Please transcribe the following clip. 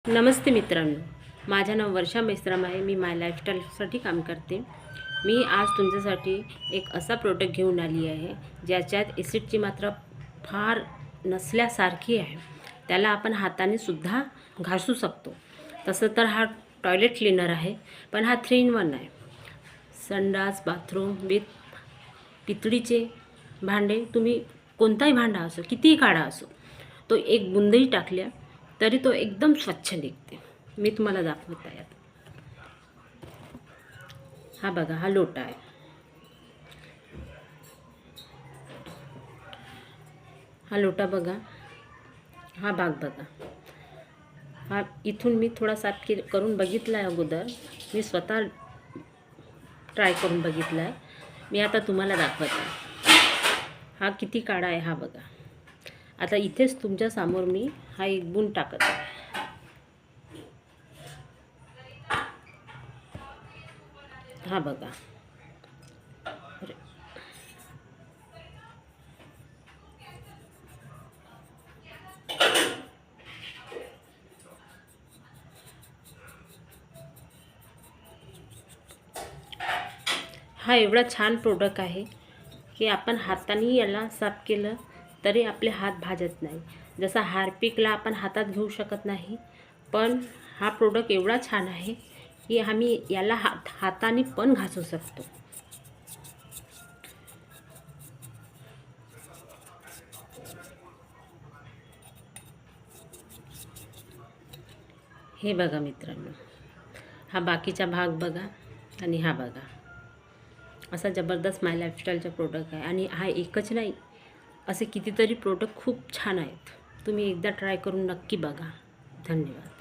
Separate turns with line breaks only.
नमस्ते मित्रांनो, माझं नाव वर्षा मेश्राम आहे. मी माय लाईफस्टाईलसाठी काम करते. मी आज तुमच्यासाठी एक असा प्रोडक्ट घेऊन आली आहे ज्याच्यात ॲसिडची मात्रा फार नसल्यासारखी आहे. त्याला आपण हाताने सुद्धा घासू शकतो. तसं तर हा टॉयलेट क्लीनर आहे, पण हा 3 in 1 आहे. संडास, बाथरूम विथ पितळीचे भांडे, तुम्ही कोणताही भांडा असो, कितीही काळा असो, तो एक बुंदही टाकल्या तरी तो एकदम स्वच्छ निघते. मी तुम्हाला दाखवत आहे. हा बघा, हा लोटा आहे. हा लोटा बघा, हा भाग बघा. हा इथून मी थोडा साफ करून बघितला आहे अगोदर. मी स्वतः ट्राय करून बघितला आहे. मी आता तुम्हाला दाखवत आहे. हा किती काळा आहे हा बघा. आता इथेच तुमच्या समोर मी हा एक बुंद टाकत आहे. हा बघा. हा एवढा छान प्रोडक्ट आहे की आपण हाताने याला साफ केलं तरी आपले हात भाजत नाही. जसा हार्पिकला आपण हातात घेऊ शकत नाही, पण हा प्रोडक्ट एवढा छान आहे की आम्ही याला हाताने पण घासू शकतो. हे बघा मित्रांनो, हा बाकीचा भाग बघा आणि हा बघा. असा जबरदस्त माय लाईफस्टाईलचा प्रोडक्ट आहे. आणि हा एकच नाही, असे कितीतरी प्रोडक्ट खूप छान आहेत. तुम्ही एकदा ट्राय करून नक्की बघा. धन्यवाद.